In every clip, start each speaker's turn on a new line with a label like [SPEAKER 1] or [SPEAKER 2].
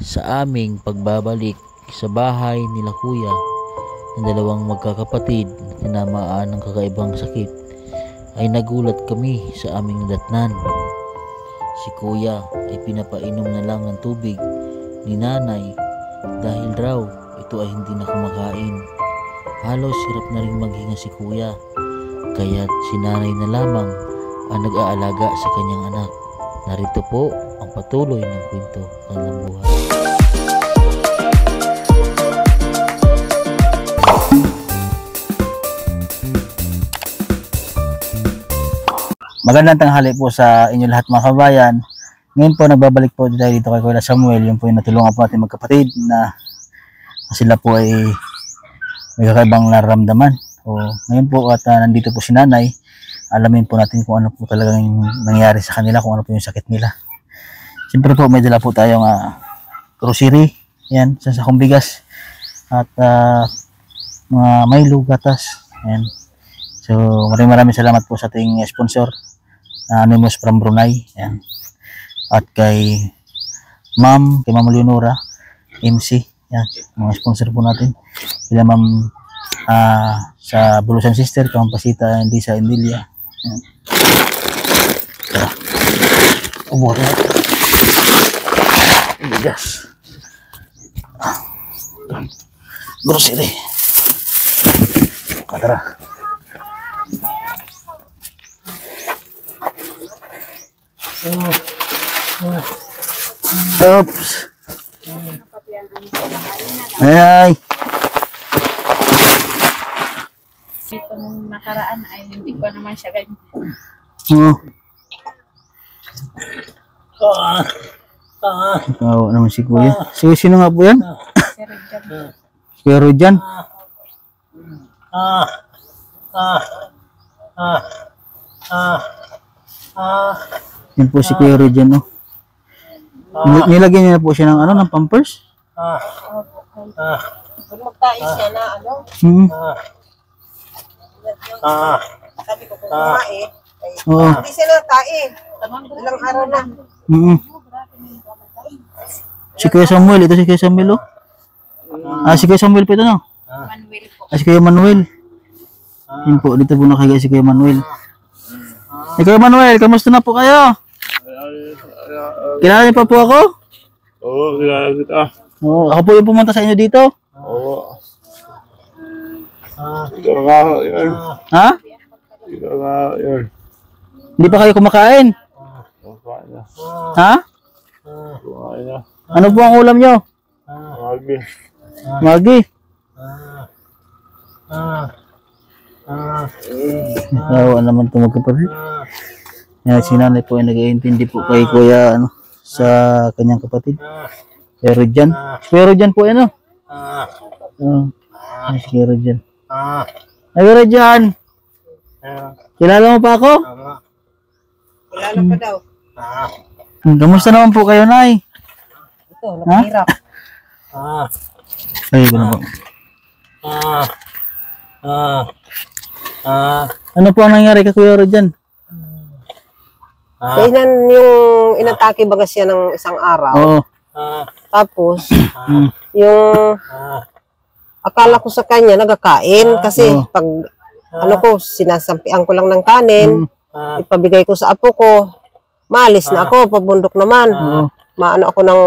[SPEAKER 1] Sa aming pagbabalik sa bahay nila kuya ng dalawang magkakapatid na tinamaan ng kakaibang sakit, ay nagulat kami sa aming nadatnan. Si kuya ay pinapainom na lang ng tubig ni nanay dahil raw ito ay hindi na kumakain. Halos hirap na rin maghinga si kuya, kaya't si nanay na lamang ang nag-aalaga sa kanyang anak. Narito po ang patuloy ng kwento ng kanilang buhay.
[SPEAKER 2] Magandang tanghali po sa inyo lahat mga kabayan. Ngayon po nagbabalik po tayo dito kay Kuya Samuel. Yung po yung natulungan po natin magkapatid na sila po ay may kakaibang nararamdaman. O ngayon po at nandito po si nanay. Alamin po natin kung ano po talagang nangyari sa kanila, kung ano po yung sakit nila. Siyempre po may dala po tayong grocery, yan, sa bigas at mga Milo, gatas. Yan. So maraming salamat po sa ating sponsor, Anonymous from Brunei, yan. At kay Ma'am Leonora MC, yan, mga sponsor po natin. Kila Ma'am sa Bulusan Sister, Kampasita, hindi sa Indilia. Yan. Tara. Ubuhat na. Bigas. Grocery. Tara. Oops. Ay.
[SPEAKER 3] Ito nung nakaraan ay hindi ko naman siya ganyan.
[SPEAKER 2] Oo naman si Kuya. Sino nga po yan? Si Rojan. Yan po si Kuya Rojan, no? Nilagyan niya po siya ng ng pampers.
[SPEAKER 4] Magtais siya na sabi ko kung kumain, hindi siya natae. Ilang araw na.
[SPEAKER 2] Si Kuya Samuel, ito si Kuya Samuel, oh. Si Kuya Samuel po ito, no?
[SPEAKER 3] Manuel po.
[SPEAKER 2] Si Kuya Manuel. Yun po, dito po nakagaya si Kuya Manuel. Kuya Manuel, kamusta na po kayo? Kilala niyo pa po ako?
[SPEAKER 5] Oo, kilala kita.
[SPEAKER 2] Oo, ako po yung pumunta sa inyo dito.
[SPEAKER 5] Oo. Ikaw nga yun.
[SPEAKER 2] Ha?
[SPEAKER 5] Ikaw nga yun.
[SPEAKER 2] Hindi pa kayo kumakain?
[SPEAKER 5] Kumain na.
[SPEAKER 2] Ha?
[SPEAKER 5] Kumain na.
[SPEAKER 2] Ano po ang ulam nyo?
[SPEAKER 5] Magi.
[SPEAKER 2] Magi. Awa naman ito magkapatid. Yan, si nanay po ay nag-iintindi po kay Kuya sa kanyang kapatid. Kuya Rojan. Kuya Rojan po yan, si Kuya Rojan. Kuya Rojan. Kilala mo pa ako?
[SPEAKER 4] Kilala pa daw.
[SPEAKER 2] Kamusta naman po kayo, Nay?
[SPEAKER 4] Ito, nakahirap.
[SPEAKER 2] Ay, ko na po. Ano po ang nangyari kay Kuya Rojan?
[SPEAKER 4] Kailan yung inatake baga siya ng isang araw.
[SPEAKER 2] Oo.
[SPEAKER 4] Tapos, yung akala ko sa kanya nagkakain kasi pag sinasampian ko lang ng kanin, ipabigay ko sa apo ko, maalis na ako, pabundok naman. Maano ako ng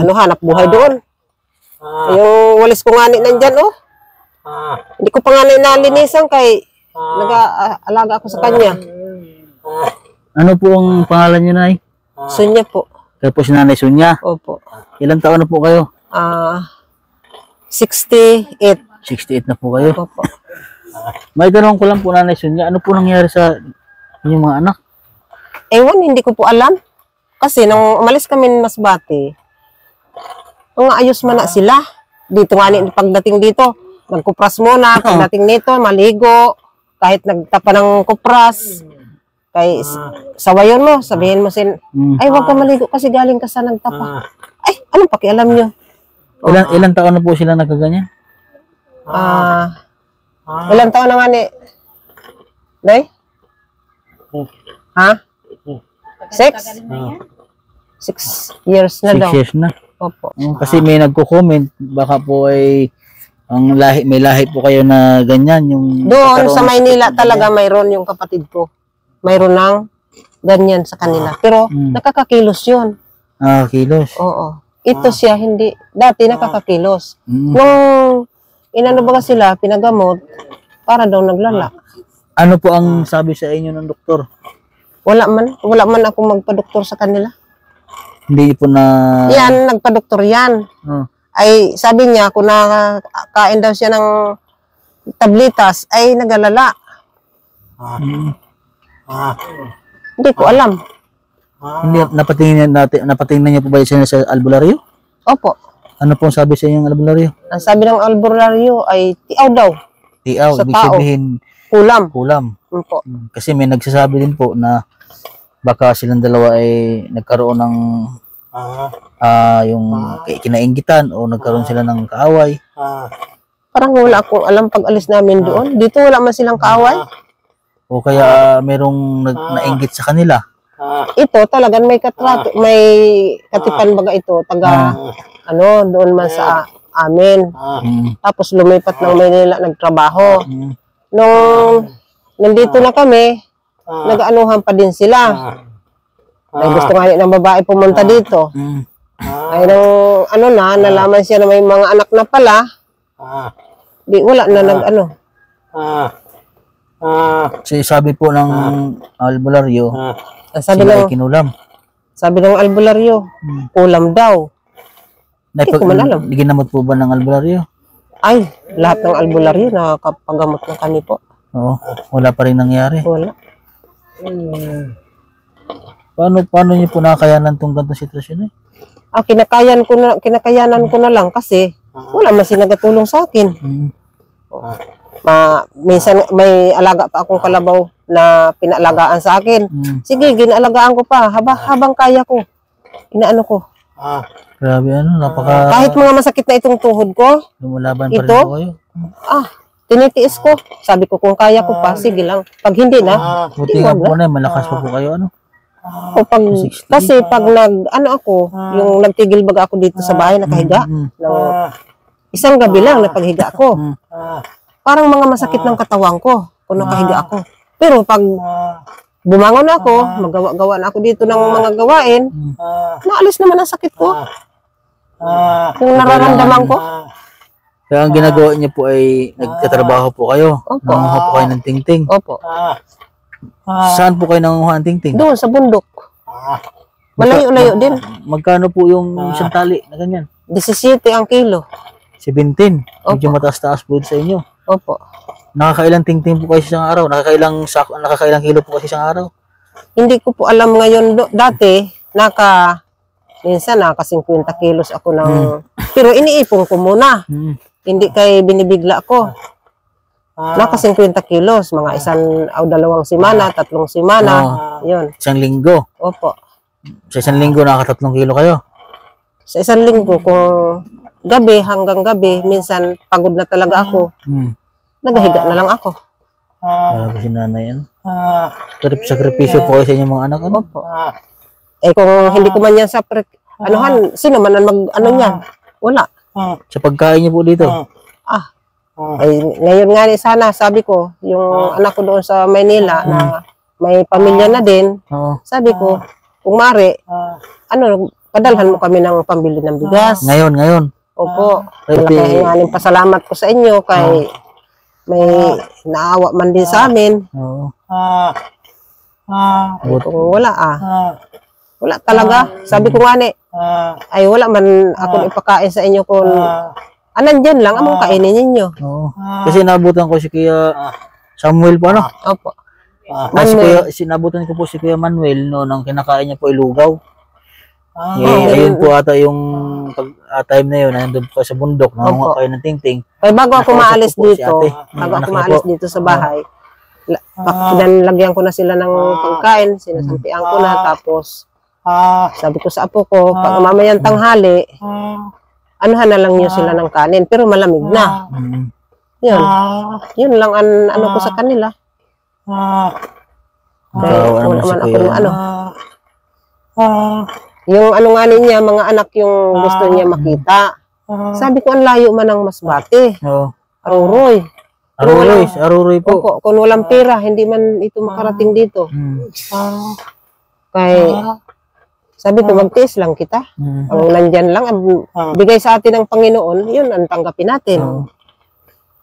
[SPEAKER 4] hanap buhay doon. Yung walis ko nga nandyan, hindi ko pa nga nalinisan kay nag-aalaga ako sa kanya.
[SPEAKER 2] Ano po ang pangalan niyo, Nay?
[SPEAKER 4] Sunya po.
[SPEAKER 2] Kayo po si Nanay Sunya.
[SPEAKER 4] Opo.
[SPEAKER 2] Ilang taon na po kayo?
[SPEAKER 4] 68.
[SPEAKER 2] 68 na po kayo.
[SPEAKER 4] Opo.
[SPEAKER 2] May tanong ko lang po, Nanay Sunya, ano po nangyari sa inyong mga anak?
[SPEAKER 4] Ewan, hindi ko po alam. Kasi nung umalis kami ng Masbate, ayos man na sila. Dito nga pagdating dito, nagkupras muna. Pagdating nito, maligo. Kahit nagtapa ng kupras. Kay sawayon mo, sabihin mo ay wag ka maligo kasi galing ka sa nagtapa. Ay, anong pakialam nyo?
[SPEAKER 2] Ilang taon na po sila nagkaganyan?
[SPEAKER 4] Ilang taon na nga ni Day? Ha? 6? 6 years na
[SPEAKER 2] 6
[SPEAKER 4] daw.
[SPEAKER 2] years na.
[SPEAKER 4] Opo.
[SPEAKER 2] Kasi may nagko-comment, baka po ay may lahi po kayo na ganyan yung
[SPEAKER 4] Doon
[SPEAKER 2] nagkaroon
[SPEAKER 4] sa
[SPEAKER 2] ng
[SPEAKER 4] Maynila
[SPEAKER 2] sakit na
[SPEAKER 4] talaga
[SPEAKER 2] ganyan.
[SPEAKER 4] mayroon yung kapatid ko. Mayroon ng ganyan sa kanila. Pero nakakakilos yun.
[SPEAKER 2] Kilos.
[SPEAKER 4] Oo. Ito siya hindi. Dati nakakakilos.
[SPEAKER 2] Mm.
[SPEAKER 4] Nung inano ba sila, pinagamot, para daw naglala.
[SPEAKER 2] Ano po ang sabi sa inyo ng doktor?
[SPEAKER 4] Wala man ako magpa-doktor sa kanila.
[SPEAKER 2] Hindi po na
[SPEAKER 4] Yan, nagpa-doktor yan.
[SPEAKER 2] Oh.
[SPEAKER 4] Ay, sabi niya, kung nakakain daw siya ng tablitas, ay nagalala.
[SPEAKER 2] Mm.
[SPEAKER 4] Hindi ko alam.
[SPEAKER 2] Hindi napatingnan niyo po ba siya sa albularyo?
[SPEAKER 4] Opo.
[SPEAKER 2] Ano po ang sabi sa inyo ng albularyo?
[SPEAKER 4] Ang sabi ng albularyo ay tiaw daw.
[SPEAKER 2] Tiaw,
[SPEAKER 4] Sa
[SPEAKER 2] ibig
[SPEAKER 4] tao.
[SPEAKER 2] sabihin
[SPEAKER 4] Kulam.
[SPEAKER 2] kulam.
[SPEAKER 4] Opo.
[SPEAKER 2] Kasi may nagsasabi din po na baka silang dalawa ay nagkaroon ng yung kinainggitan o nagkaroon sila ng kaaway.
[SPEAKER 4] Parang wala akong alam pag alis namin doon. Dito wala man silang kaaway.
[SPEAKER 2] O kaya merong nainggit sa kanila.
[SPEAKER 4] Ito talagang may may katipan baga ito. Doon man sa amin.
[SPEAKER 2] Mm.
[SPEAKER 4] Tapos lumipat ng Maynila nagtrabaho.
[SPEAKER 2] Mm.
[SPEAKER 4] Nung nandito na kami, nag-anuhan pa din sila. Ay gusto nga ng babae pumunta dito.
[SPEAKER 2] Mm.
[SPEAKER 4] Ay nung nalaman siya na may mga anak na pala, di wala na nag-ano.
[SPEAKER 2] Kasi sabi po ng albularyo,
[SPEAKER 4] Sabi
[SPEAKER 2] sila ay
[SPEAKER 4] ng
[SPEAKER 2] kinulam.
[SPEAKER 4] albularyo, kulam daw. Hindi ko man alam.
[SPEAKER 2] Ginamot po ba ng albularyo?
[SPEAKER 4] Ay, lahat ng albularyo nakakapagamot na kami po.
[SPEAKER 2] Oo, wala pa rin nangyari.
[SPEAKER 4] Wala.
[SPEAKER 2] Paano niyo po nakakayanan tong ganitong sitwasyon eh?
[SPEAKER 4] Kinakayanan ko na lang kasi wala man sila nagatulong sa akin.
[SPEAKER 2] Mm.
[SPEAKER 4] Minsan may alaga pa akong kalabaw na pinaalagaan sa akin.
[SPEAKER 2] Mm.
[SPEAKER 4] Sige, ginaalagaan ko pa habang kaya ko. Inaano ko.
[SPEAKER 2] Grabe
[SPEAKER 4] Kahit mga masakit na itong tuhod ko,
[SPEAKER 2] lumalaban pa rin
[SPEAKER 4] Ito?
[SPEAKER 2] po kayo.
[SPEAKER 4] tinitiis ko. Sabi ko kung kaya ko pa, sige lang. Pag hindi na,
[SPEAKER 2] Buti nga po na, malakas pa po kayo
[SPEAKER 4] kasi pag yung nagtigil baga ako dito sa bahay, nakahiga.
[SPEAKER 2] Mm.
[SPEAKER 4] Ng isang gabi lang napaghiga ako.
[SPEAKER 2] Mm.
[SPEAKER 4] Parang mga masakit ng katawan ko kung nakahiga ako. Pero pag bumangon ako, magawa-gawa na ako dito ng mga gawain, naalis naman ang sakit ko. Yung nararamdaman ko.
[SPEAKER 2] Kaya ang ginagawa niyo po ay nagtatrabaho po kayo.
[SPEAKER 4] Opo.
[SPEAKER 2] Nanguha po kayo ng tingting.
[SPEAKER 4] Opo.
[SPEAKER 2] Saan po kayo nanguha ng tingting?
[SPEAKER 4] Doon sa bundok. Malayo-layo din.
[SPEAKER 2] Magkano po yung isang tali na ganyan?
[SPEAKER 4] 17 ang kilo.
[SPEAKER 2] 17. Medyo
[SPEAKER 4] Opo.
[SPEAKER 2] mataas-taas po sa inyo.
[SPEAKER 4] Opo.
[SPEAKER 2] Nakakailang tingting po kayo sa isang araw? Nakakailang kilo po kayo sa isang araw?
[SPEAKER 4] Hindi ko po alam ngayon. Dati, minsan naka 50 kilos ako ng... Pero iniipon ko muna.
[SPEAKER 2] Mm.
[SPEAKER 4] Hindi kay binibigla ko. Naka 50 kilos. Mga 1 o 2 semana, 3 semana. Yun.
[SPEAKER 2] Isang linggo.
[SPEAKER 4] Opo.
[SPEAKER 2] Sa isang linggo, nakaka 3 kilo kayo.
[SPEAKER 4] Sa isang linggo, kung gabi hanggang gabi, minsan pagod na talaga ako. Nagahiga na lang ako.
[SPEAKER 2] Grabe si nanay yan. Sakripisyo po kayo sa inyong mga anak. Ano?
[SPEAKER 4] Opo. Kung hindi ko man yan sino man ang niyan? Wala.
[SPEAKER 2] Sa pagkain niyo po dito.
[SPEAKER 4] Ngayon nga sana, sabi ko, yung anak ko doon sa Maynila, na may pamilya na din,
[SPEAKER 2] Oo.
[SPEAKER 4] sabi ko, kung mari, padalhan mo kami ng pambili ng bigas.
[SPEAKER 2] Ngayon.
[SPEAKER 4] Opo.
[SPEAKER 2] Pwede.
[SPEAKER 4] Kaya pasalamat ko sa inyo kay may naawa man din sa amin.
[SPEAKER 2] Oo.
[SPEAKER 4] Kung wala wala talaga. Sabi ko nga ay wala man ako ipakain sa inyo kung nandyan lang, among kainin ninyo.
[SPEAKER 2] Oo. Kasi nabutan ko si Kuya Samuel po, ano?
[SPEAKER 4] Opo.
[SPEAKER 2] Sinabutan ko po si Kuya Manuel no, nang kinakain niya po ilugaw. Ayun po ata yung time na yun, nandun po sa bundok, nangunga kayo ng tingting.
[SPEAKER 4] Kaya bago ako maalis
[SPEAKER 2] Nakausap ko po si
[SPEAKER 4] dito,
[SPEAKER 2] ate.
[SPEAKER 4] bago
[SPEAKER 2] Anak
[SPEAKER 4] ako
[SPEAKER 2] niya
[SPEAKER 4] maalis
[SPEAKER 2] po.
[SPEAKER 4] dito sa bahay, lagyan ko na sila ng pagkain, sinasampian ko na, tapos sabi ko sa apo ko, pag mamayang tanghali, anuhan na lang yun sila ng kanin, pero malamig na. Yun lang ang ko sa kanila. Kaya
[SPEAKER 2] Ikaw,
[SPEAKER 4] wala
[SPEAKER 2] si
[SPEAKER 4] man ako
[SPEAKER 2] Kuya,
[SPEAKER 4] ng Yung ano nga niya, mga anak yung gusto niya makita. Sabi ko, ang layo man ng Masbate.
[SPEAKER 2] Oo.
[SPEAKER 4] Aruroy.
[SPEAKER 2] Aruroy po.
[SPEAKER 4] Opo, kung walang pera, hindi man ito makarating dito.
[SPEAKER 2] Mm.
[SPEAKER 4] Kay, sabi ko, magtiis lang kita.
[SPEAKER 2] Mm.
[SPEAKER 4] Ang nandyan lang, ang bigay sa atin ng Panginoon, yun ang tanggapin natin.
[SPEAKER 2] Oo.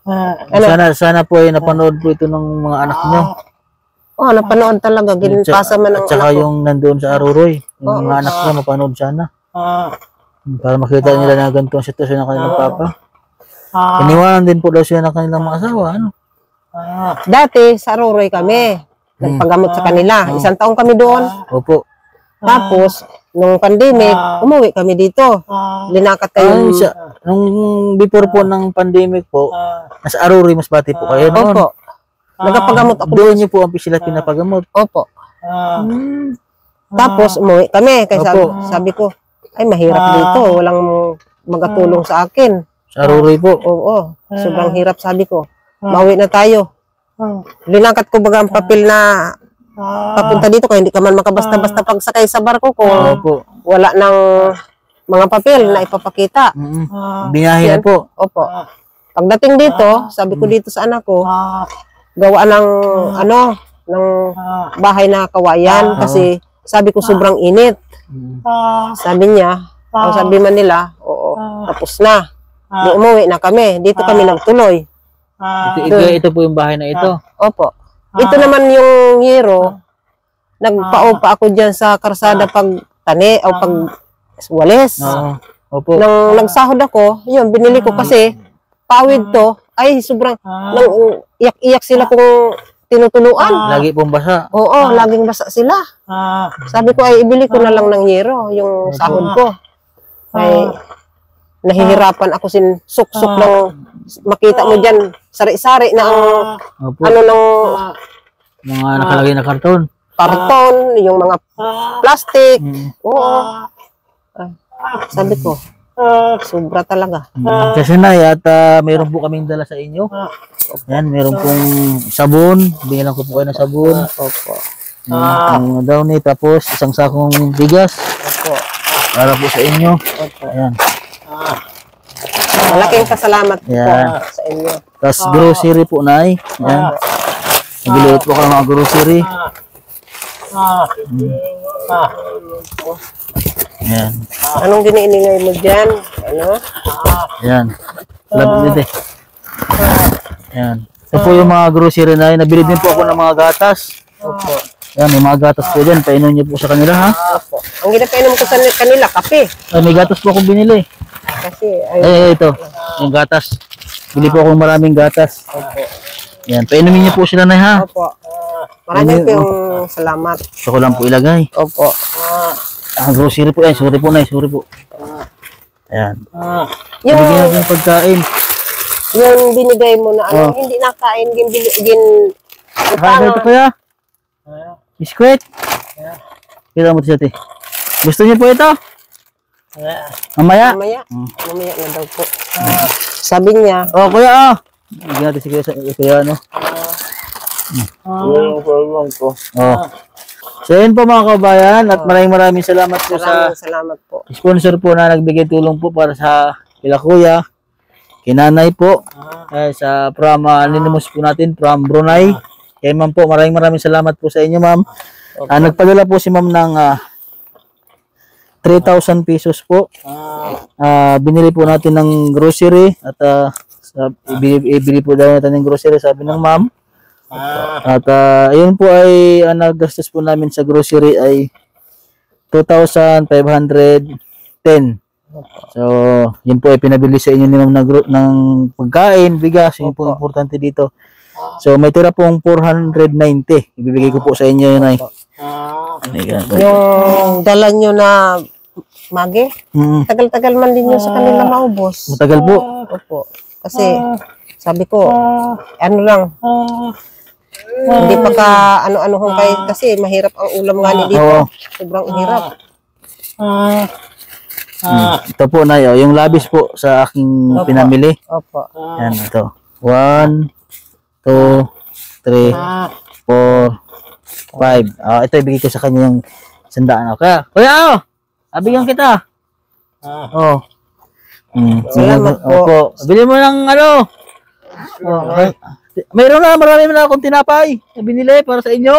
[SPEAKER 4] Ano?
[SPEAKER 2] Sana po ay napanood po ito ng mga anak niyo.
[SPEAKER 4] Oh, napanood talaga. Ginpasa man
[SPEAKER 2] At
[SPEAKER 4] ng
[SPEAKER 2] saka
[SPEAKER 4] anak ko.
[SPEAKER 2] yung nandoon sa Aruroy. Yung mga anak niya mapanood sana. Para makita nila na ganito ang sitwasyon ng kanilang papa. Iniwanan din po daw siya ng kanilang mga asawa. Ano?
[SPEAKER 4] Dati, sa Aruroy kami. Nagpagamot sa kanila. 1 taon kami doon.
[SPEAKER 2] Opo.
[SPEAKER 4] Tapos, nung pandemic, umuwi kami dito. Linakat kayo.
[SPEAKER 2] Nung before po ng pandemic po, nasa Aruroy Masbate po kayo noon.
[SPEAKER 4] Opo. Nagpagamot ako.
[SPEAKER 2] Doon niyo po ang sila pinapagamot.
[SPEAKER 4] Opo. Tapos, umuwi kami. Kaya sabi ko, ay mahirap dito. Walang magatulong sa akin.
[SPEAKER 2] Sa Aruroy po.
[SPEAKER 4] Oo. Sobrang hirap, sabi ko. Mauwi na tayo. Linakat ko baga ang papel na papunta dito kaya hindi ka man makabasta-basta pagsakay sa barko ko.
[SPEAKER 2] Opo.
[SPEAKER 4] Wala ng mga papel na ipapakita.
[SPEAKER 2] Binahe na po.
[SPEAKER 4] Opo. Pagdating dito, sabi ko dito sa anak ko, gawa ng ng bahay na kawayan kasi sabi ko sobrang init. Sabi niya, ang sabi man nila, oo, tapos na. Di umuwi na kami. Dito kami nagtuloy.
[SPEAKER 2] Ito po yung bahay na ito.
[SPEAKER 4] Opo. Ito naman yung yero. Nagpaupa ako dyan sa karsada pag tani o pag walis.
[SPEAKER 2] Opo.
[SPEAKER 4] Nang nagsahod ako, yun, binili ko kasi pawid to. Ay, sobrang, nang iyak-iyak sila kung tinutuluan.
[SPEAKER 2] Lagi pong basa.
[SPEAKER 4] Oo, laging basa sila. Sabi ko, ay, ibili ko na lang ng yero, yung sahod ko. Ay, nahihirapan ako suksok ng makita mo dyan, sari-sari na ang
[SPEAKER 2] Opo.
[SPEAKER 4] ano ng
[SPEAKER 2] Mga nakalagay na karton.
[SPEAKER 4] karton, yung mga plastic. Oo. Ay, sabi ko, sobra talaga.
[SPEAKER 2] Kasi na, at mayroon po kaming dala sa inyo. Yan, mayroon pong sabon. Binilang ko po kayo ng sabon.
[SPEAKER 4] Opo.
[SPEAKER 2] Ang downy, tapos isang sakong bigas.
[SPEAKER 4] Opo.
[SPEAKER 2] Para po sa inyo. Ayan.
[SPEAKER 4] Malaking pasalamat po
[SPEAKER 2] Yan.
[SPEAKER 4] sa inyo.
[SPEAKER 2] Tapos grocery po, Nay. Yan. Naglilit po ka ng mga grocery. Yan.
[SPEAKER 4] Anong giniiningay mo dyan? Ano?
[SPEAKER 2] Yan. Labit eh. Yan. Ito po yung mga grocery na yun. Nabili din po ako ng mga gatas.
[SPEAKER 4] Opo.
[SPEAKER 2] Yan, may mga gatas po dyan. Painom niyo po sa kanila, ha?
[SPEAKER 4] Opo. Ang ginapainom ko sa kanila, kape.
[SPEAKER 2] Ay, may gatas po akong binili.
[SPEAKER 4] Kasi, ay,
[SPEAKER 2] Ay, ito. Yung gatas. Bili po akong maraming gatas. Yan. Painumin niyo po sila, Nay, ha?
[SPEAKER 4] opo. Maraming pong salamat.
[SPEAKER 2] Gusto ko lang po ilagay.
[SPEAKER 4] Opo.
[SPEAKER 2] Grocery po. Ay, sorry po, Nay. Sorry po. Ayan.
[SPEAKER 4] Yung,
[SPEAKER 2] Bigyan natin ng pagkain.
[SPEAKER 4] yung binigay mo na ano, hindi nakain,
[SPEAKER 2] Kaya ito, kuya? Biskwit? Kita mo ito siya, te. Gusto niyo po ito? Mamaya?
[SPEAKER 4] mamaya. Mamaya na daw po. Sabi niya,
[SPEAKER 2] Oh, kuya, oh. Bigyan natin si kuya, kuya, ano?
[SPEAKER 5] Yung palong ko.
[SPEAKER 2] Oh. So, yun po mga kabayan, at maraming salamat po sa
[SPEAKER 4] salamat po.
[SPEAKER 2] sponsor po na nagbigay tulong po para sa kila kuya, kinanay po, sa from Anonymous po natin, from Brunei. Kaya ma'am po, maraming salamat po sa inyo, ma'am. Nagpadala po si ma'am ng 3,000 pesos po. Binili po natin ng grocery at ibili po daw natin ng grocery, sabi ng ma'am. At ayun po ay nagastos po namin sa grocery ay 2,510. So, yun po ay pinabili sa inyo ni ma'am ng pagkain, bigas, yun po importante dito. So, may tira pong 490. Ibibigay ko po sa inyo yun ay.
[SPEAKER 4] Yung dala nyo na magi, tagal-tagal man din yun sa kanila maubos.
[SPEAKER 2] Matagal po.
[SPEAKER 4] Opo. Kasi, sabi ko, ano lang, hindi pa ka ano-ano hong kayo kasi mahirap ang ulam nga ni dito.
[SPEAKER 2] Oo.
[SPEAKER 4] Sobrang hirap.
[SPEAKER 2] Ito po na yun. Yung labis po sa aking pinamili.
[SPEAKER 4] Opo.
[SPEAKER 2] Yan, ito. 1, 2, 3, 4, 5. Ito ibigay ko sa kanya yung 100. Okay. Kuya, Bigyan kita. Oh.
[SPEAKER 4] Salamat po.
[SPEAKER 2] Opo. Bili mo ng ano. Oh, mayroon na, marami na akong tinapay na binili para sa inyo.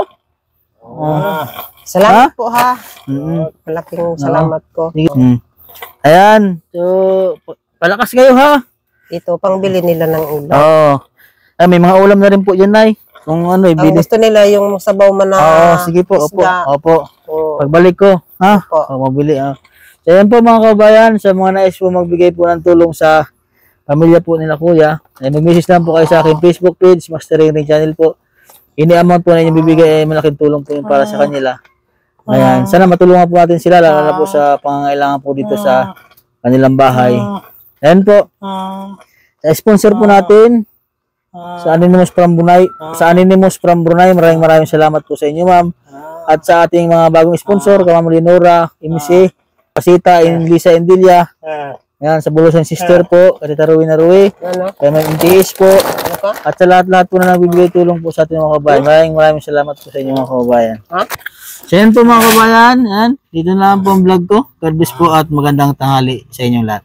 [SPEAKER 4] Salamat po ha.
[SPEAKER 2] Mm.
[SPEAKER 4] Malaking salamat ko.
[SPEAKER 2] Ayan. So, palakas kayo ha.
[SPEAKER 4] Ito, pangbili nila ng ulam.
[SPEAKER 2] Oo. Ay, may mga ulam na rin po dyan, Nay. Kung ano,
[SPEAKER 4] Ang
[SPEAKER 2] ibili.
[SPEAKER 4] gusto nila yung sabaw man na
[SPEAKER 2] Oo, sige po. Opo.
[SPEAKER 4] isda.
[SPEAKER 2] Opo.
[SPEAKER 4] Oo.
[SPEAKER 2] Pagbalik ko, ha?
[SPEAKER 4] Opo.
[SPEAKER 2] Mabili, ha? So, ayan po mga kabayan, sa mga nais po magbigay po ng tulong sa pamilya po nila kuya, ay mag-message lang po kayo sa aking Facebook page, Master Ring Channel po. Ini amount po na inyong bibigay ay malaking tulong po yun para sa kanila. Ayan, sana matulungan po natin sila, lalo na po sa pangangailangan po dito sa kanilang bahay. Ayan po. Sponsor po natin sa Anonymous from Brunei, maraming salamat po sa inyo, ma'am. At sa ating mga bagong sponsor, Ma'am Leonora, MC, Pasita, Lisa Endilia. Ayan, sa Bulusan Sister po, Katita Ruwi na Ruwi,
[SPEAKER 4] Ano?
[SPEAKER 2] kay Ma'am MTS po,
[SPEAKER 4] Ano ka?
[SPEAKER 2] at sa lahat po na nagbibigay tulong po sa ating mga kabayan. Maraming salamat po sa inyo mga kabayan.
[SPEAKER 4] Ha?
[SPEAKER 2] So yan po mga kabayan, yan. Dito na lang po ang vlog ko. God bless po at magandang tanghali sa inyong lahat.